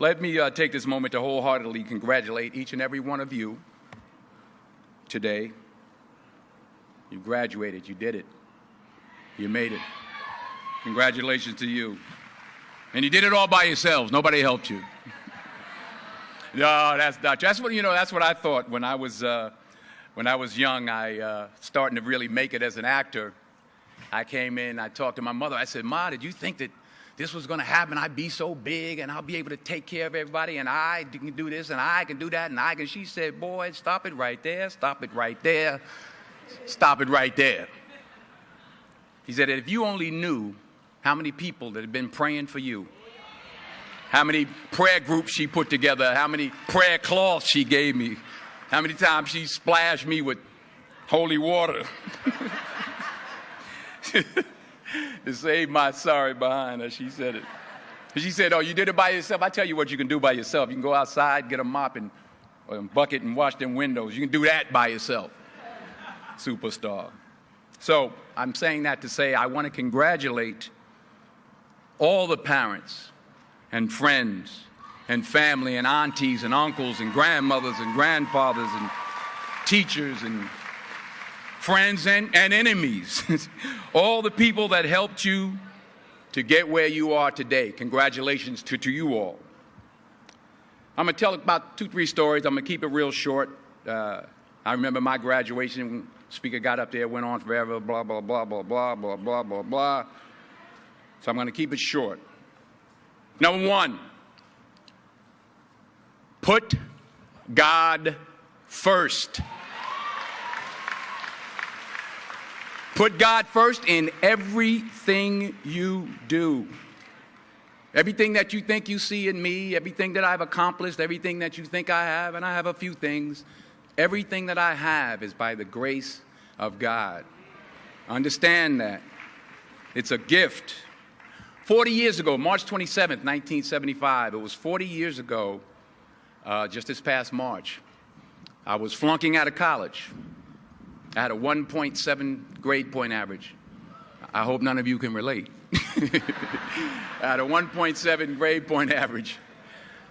Let me take this moment to wholeheartedly congratulate each and every one of you today. You graduated. You did it. You made it. Congratulations to you. And you did it all by yourselves. Nobody helped you. No, that's not true. That's what I thought when I was young. I starting to really make it as an actor. I came in, I talked to my mother. I said, "Ma, did you think that this was going to happen? I'd be so big and I'll be able to take care of everybody and I can do this and I can do that and I can." She said, "Boy, stop it right there. Stop it right there. Stop it right there." He said that if you only knew how many people that had been praying for you, how many prayer groups she put together, how many prayer cloths she gave me, how many times she splashed me with holy water to save my sorry behind, as she said it. She said, "Oh, you did it by yourself? I tell you what you can do by yourself. You can go outside, get a mop and a bucket and wash them windows. You can do that by yourself." Superstar. So I'm saying that to say I want to congratulate all the parents and friends and family and aunties and uncles and grandmothers and grandfathers and teachers and friends and enemies, all the people that helped you to get where you are today. Congratulations to you all. I'm going to tell about 2-3 stories. I'm going to keep it real short. I remember my graduation. Speaker got up there, went on forever, blah, blah, blah, blah, blah, blah, blah, blah, blah. So I'm going to keep it short. Number 1, put God first. Put God first in everything you do. Everything that you think you see in me, everything that I've accomplished, everything that you think I have, and I have a few things, everything that I have is by the grace of God. Understand that. It's a gift. 40 years ago, March 27th, 1975, it was 40 years ago, just this past March, I was flunking out of college. I had a 1.7 grade point average. I hope none of you can relate. I had a 1.7 grade point average.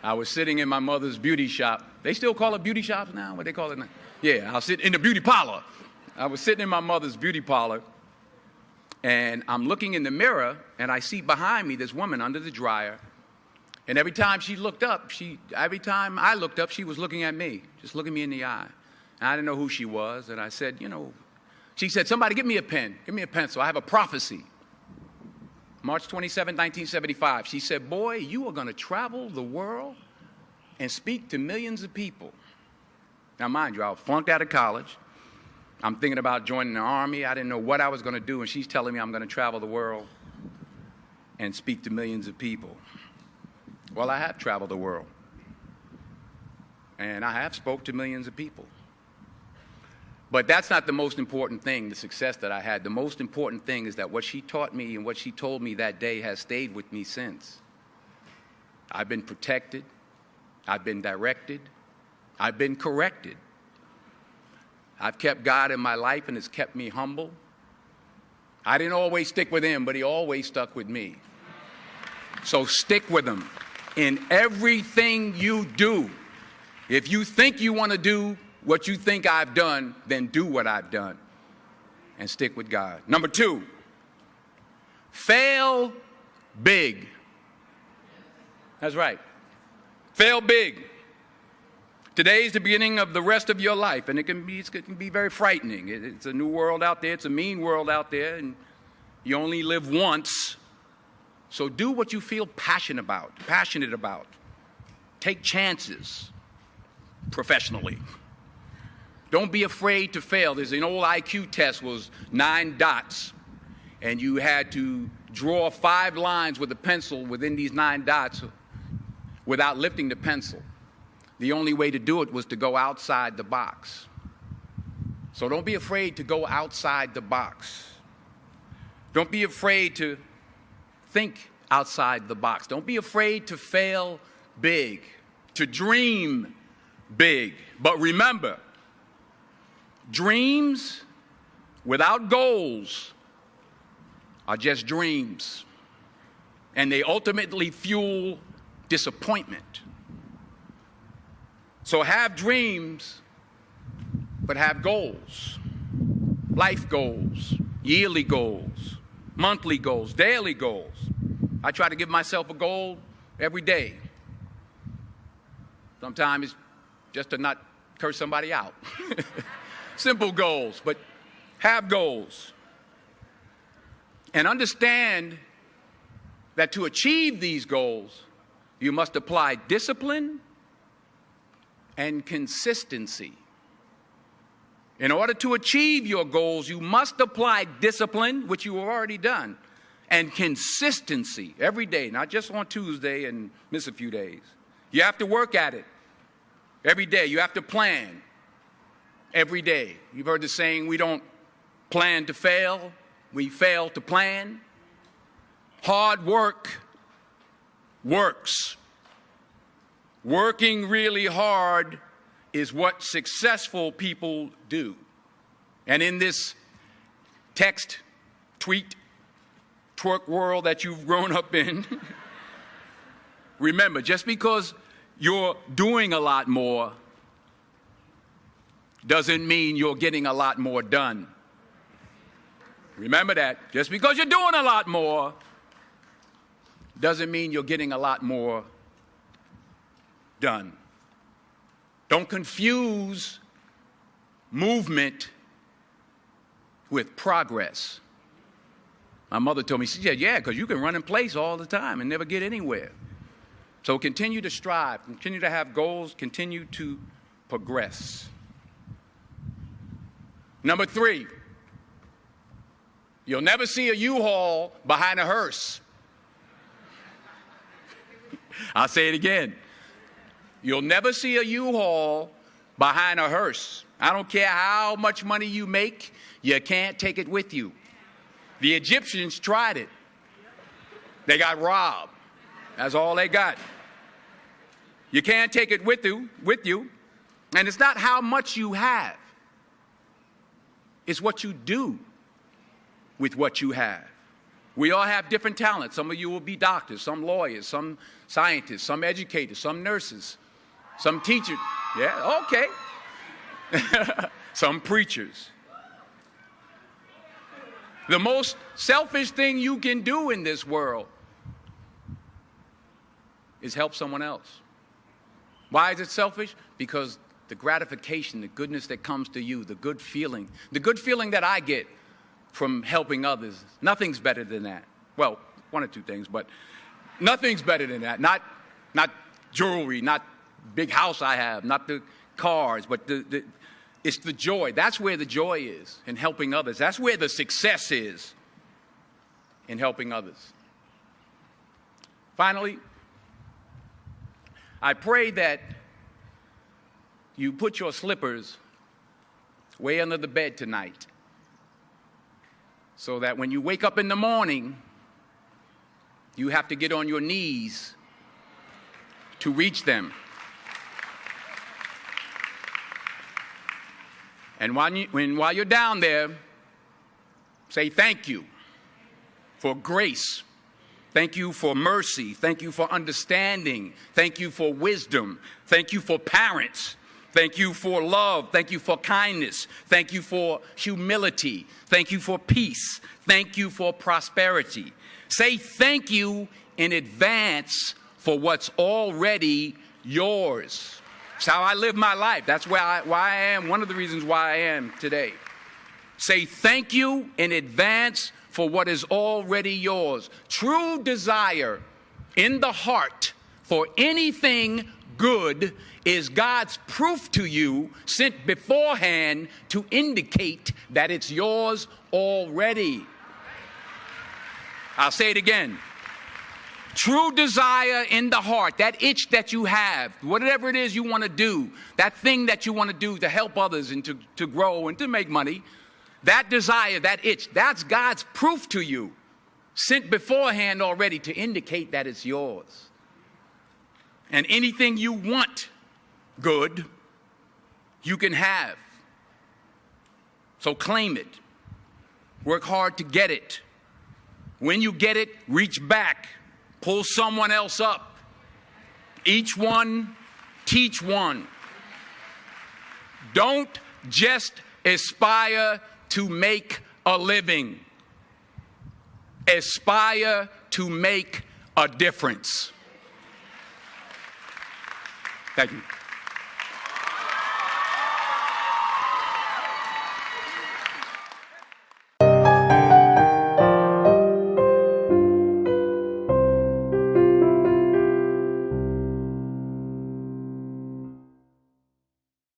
I was sitting in my mother's beauty shop. They still call it beauty shops now? What they call it now? Yeah, I was sitting in the beauty parlor. I was sitting in my mother's beauty parlor, and I'm looking in the mirror, and I see behind me this woman under the dryer. And every time she looked up, every time I looked up, she was looking at me, just looking me in the eye. And I didn't know who she was, and I said, she said, "Somebody give me a pen, give me a pencil. I have a prophecy." March 27, 1975, she said, "Boy, you are going to travel the world and speak to millions of people." Now, mind you, I was flunked out of college. I'm thinking about joining the Army. I didn't know what I was going to do, and she's telling me I'm going to travel the world and speak to millions of people. Well, I have traveled the world, and I have spoke to millions of people. But that's not the most important thing, the success that I had. The most important thing is that what she taught me and what she told me that day has stayed with me since. I've been protected. I've been directed. I've been corrected. I've kept God in my life, and it's kept me humble. I didn't always stick with him, but he always stuck with me. So stick with him in everything you do. If you think you want to do what you think I've done, then do what I've done and stick with God. Number 2, fail big. That's right. Fail big. Today is the beginning of the rest of your life, and it can be very frightening. It's a new world out there. It's a mean world out there, and you only live once. So do what you feel passionate about. Take chances professionally. Don't be afraid to fail. There's an old IQ test, was 9 dots, and you had to draw 5 lines with a pencil within these 9 dots without lifting the pencil. The only way to do it was to go outside the box. So don't be afraid to go outside the box. Don't be afraid to think outside the box. Don't be afraid to fail big, to dream big. But remember, dreams without goals are just dreams, and they ultimately fuel disappointment. So have dreams, but have goals. Life goals, yearly goals, monthly goals, daily goals. I try to give myself a goal every day. Sometimes it's just to not curse somebody out. Simple goals, but have goals. And understand that to achieve these goals, you must apply discipline and consistency. In order to achieve your goals, you must apply discipline, which you have already done, and consistency every day, not just on Tuesday and miss a few days. You have to work at it every day. You have to plan every day. You've heard the saying, we don't plan to fail, we fail to plan. Hard work works. Working really hard is what successful people do. And in this text, tweet, twerk world that you've grown up in, remember, just because you're doing a lot more doesn't mean you're getting a lot more done. Remember that. Just because you're doing a lot more doesn't mean you're getting a lot more done. Don't confuse movement with progress. My mother told me, she said, yeah, because you can run in place all the time and never get anywhere. So continue to strive, continue to have goals, continue to progress. Number 3, you'll never see a U-Haul behind a hearse. I'll say it again. You'll never see a U-Haul behind a hearse. I don't care how much money you make, you can't take it with you. The Egyptians tried it. They got robbed. That's all they got. You can't take it with you. And it's not how much you have. It's what you do with what you have. We all have different talents. Some of you will be doctors, some lawyers, some scientists, some educators, some nurses, some teachers. Yeah, okay. Some preachers. The most selfish thing you can do in this world is help someone else. Why is it selfish? Because the gratification, the goodness that comes to you, the good feeling that I get from helping others, nothing's better than that. Well, one or two things, but nothing's better than that. Not jewelry, not big house I have, not the cars, but it's the joy. That's where the joy is, in helping others. That's where the success is, in helping others. Finally, I pray that you put your slippers way under the bed tonight, so that when you wake up in the morning, you have to get on your knees to reach them. And while you're down there, say thank you for grace. Thank you for mercy. Thank you for understanding. Thank you for wisdom. Thank you for parents. Thank you for love. Thank you for kindness. Thank you for humility. Thank you for peace. Thank you for prosperity. Say thank you in advance for what's already yours. It's how I live my life. That's why I am, one of the reasons why I am today. Say thank you in advance for what is already yours. True desire in the heart for anything good is God's proof to you, sent beforehand to indicate that it's yours already. I'll say it again. True desire in the heart, that itch that you have, whatever it is you want to do, that thing that you want to do to help others and to grow and to make money, that desire, that itch, that's God's proof to you, sent beforehand already to indicate that it's yours. And anything you want good, you can have. So claim it. Work hard to get it. When you get it, reach back. Pull someone else up. each one teach one. Don't just aspire to make a living. Aspire to make a difference. Thank you.